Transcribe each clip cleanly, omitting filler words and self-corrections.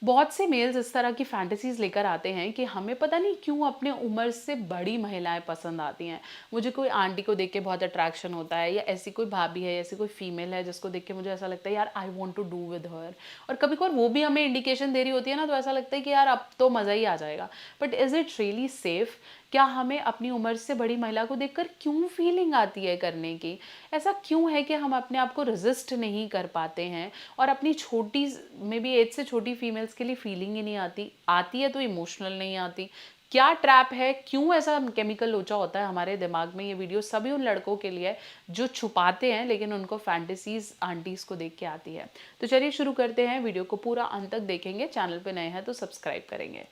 बहुत से मेल्स इस तरह की फैंटेसीज़ लेकर आते हैं कि हमें पता नहीं क्यों अपने उम्र से बड़ी महिलाएँ पसंद आती हैं। मुझे कोई आंटी को देख के बहुत अट्रैक्शन होता है, या ऐसी कोई भाभी है, ऐसी कोई फीमेल है जिसको देख के मुझे ऐसा लगता है यार I want to do with her. और कभी-कभार वो भी हमें इंडिकेशन दे रही होती है ना, तो ऐसा लगता है कि यार अब तो मज़ा ही आ जाएगा। But is it really safe? क्या हमें अपनी उम्र से बड़ी महिला को देखकर क्यों फीलिंग आती है करने की? ऐसा क्यों है कि हम अपने आप को रेज़िस्ट नहीं कर पाते हैं और अपनी छोटी मे बी एज से छोटी फीमेल्स के लिए फीलिंग ही नहीं आती, आती है तो इमोशनल नहीं आती। क्या ट्रैप है? क्यों ऐसा केमिकल लोचा होता है हमारे दिमाग में? ये वीडियो सभी उन लड़कों के लिए है जो छुपाते हैं लेकिन उनको फैंटेसीज़ आंटीज़ को देख के आती है। तो चलिए शुरू करते हैं, वीडियो को पूरा अंत तक देखेंगे, चैनल पे नए हैं तो सब्सक्राइब करेंगे।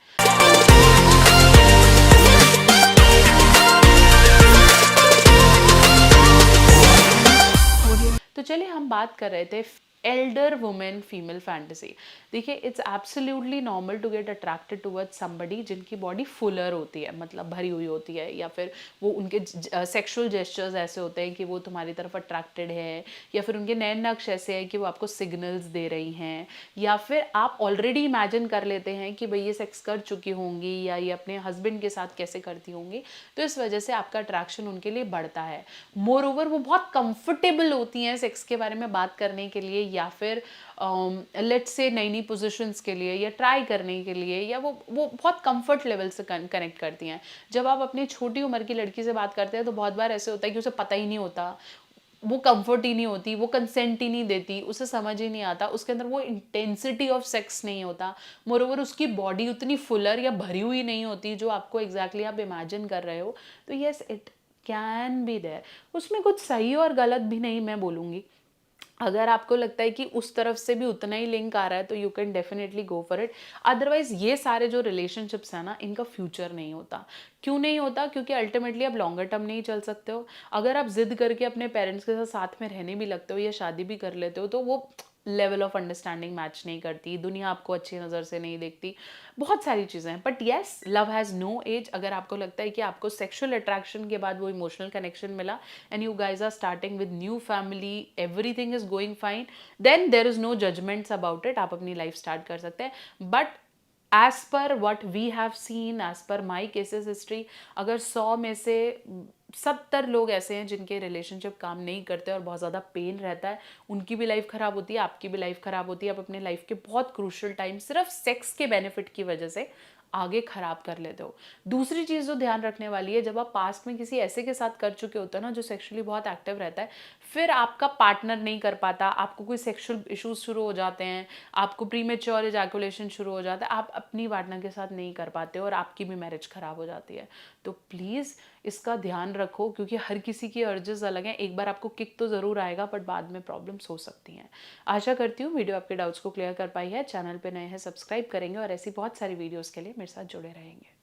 तो चलिए हम बात कर रहे थे एल्डर वुमेन फीमेल फैंटेसी। देखिए it's absolutely normal to get attracted towards somebody जिनकी बॉडी फुलर होती है, मतलब भरी हुई होती है, या फिर वो उनके सेक्सुअल जेस्चर्स ऐसे होते हैं कि वो तुम्हारी तरफ अट्रैक्टेड है, या फिर उनके नैन नक्श ऐसे हैं कि वो आपको सिग्नल्स दे रही हैं, या फिर आप ऑलरेडी इमेजिन कर लेते हैं कि भाई ये सेक्स कर चुकी होंगी या ये अपने हस्बैंड के साथ कैसे करती होंगी, तो इस वजह से आपका अट्रैक्शन उनके लिए बढ़ता है। मोर ओवर वो बहुत कंफर्टेबल होती हैं सेक्स के बारे में बात करने के लिए, या फिर लेट्स से नई नई पोजीशंस के लिए या ट्राई करने के लिए, या वो बहुत कंफर्ट लेवल से कनेक्ट करती हैं। जब आप अपनी छोटी उम्र की लड़की से बात करते हैं तो बहुत बार ऐसे होता है कि उसे पता ही नहीं होता, वो कंफर्ट ही नहीं होती, वो कंसेंट ही नहीं देती, उसे समझ ही नहीं आता, उसके अंदर वो इंटेंसिटी ऑफ सेक्स नहीं होता। मोरोवर उसकी बॉडी उतनी फुलर या भरी हुई नहीं होती जो आपको एग्जैक्टली आप इमेजिन कर रहे हो। तो yes, it can be there. उसमें कुछ सही और गलत भी नहीं मैं बोलूँगी। अगर आपको लगता है कि उस तरफ से भी उतना ही लिंक आ रहा है तो you can definitely go for it. Otherwise ये सारे जो रिलेशनशिप्स हैं ना, इनका फ्यूचर नहीं होता। क्यों नहीं होता? क्योंकि अल्टीमेटली आप लॉन्गर टर्म नहीं चल सकते हो। अगर आप जिद करके अपने पेरेंट्स के साथ साथ में रहने भी लगते हो या शादी भी कर लेते हो तो वो लेवल ऑफ अंडरस्टैंडिंग मैच नहीं करती, दुनिया आपको अच्छी नज़र से नहीं देखती, बहुत सारी चीज़ें हैं। But yes, love has no age. अगर आपको लगता है कि आपको सेक्सुअल अट्रैक्शन के बाद वो इमोशनल कनेक्शन मिला and you guys are starting with new family, everything is going fine, then there is no judgements about it, आप अपनी लाइफ स्टार्ट कर सकते हैं। But as per what we have seen, as per my cases history, अगर 100 में से 70 लोग ऐसे हैं जिनके रिलेशनशिप काम नहीं करते और बहुत ज़्यादा पेन रहता है, उनकी भी लाइफ ख़राब होती है, आपकी भी लाइफ ख़राब होती है, आप अपने लाइफ के बहुत क्रूशल टाइम सिर्फ सेक्स के बेनिफिट की वजह से आगे ख़राब कर लेते हो। दूसरी चीज़ जो ध्यान रखने वाली है, जब आप पास्ट में किसी ऐसे के साथ कर चुके होते हो ना जो सेक्सुअली बहुत एक्टिव रहता है, फिर आपका पार्टनर नहीं कर पाता, आपको कोई सेक्सुअल इश्यूज शुरू हो जाते हैं, आपको प्रीमेच्योर इजैकुलेशन शुरू हो जाता है, आप अपनी पार्टनर के साथ नहीं कर पाते और आपकी भी मैरिज ख़राब हो जाती है। तो प्लीज़ इसका ध्यान रखो, क्योंकि हर किसी की अर्जेस अलग हैं। एक बार आपको किक तो ज़रूर आएगा बट बाद में प्रॉब्लम्स हो सकती हैं। आशा करती हूँ वीडियो आपके डाउट्स को क्लियर कर पाई है। चैनल पे नए हैं, सब्सक्राइब करेंगे और ऐसी बहुत सारी वीडियोज़ के लिए मेरे साथ जुड़े रहेंगे।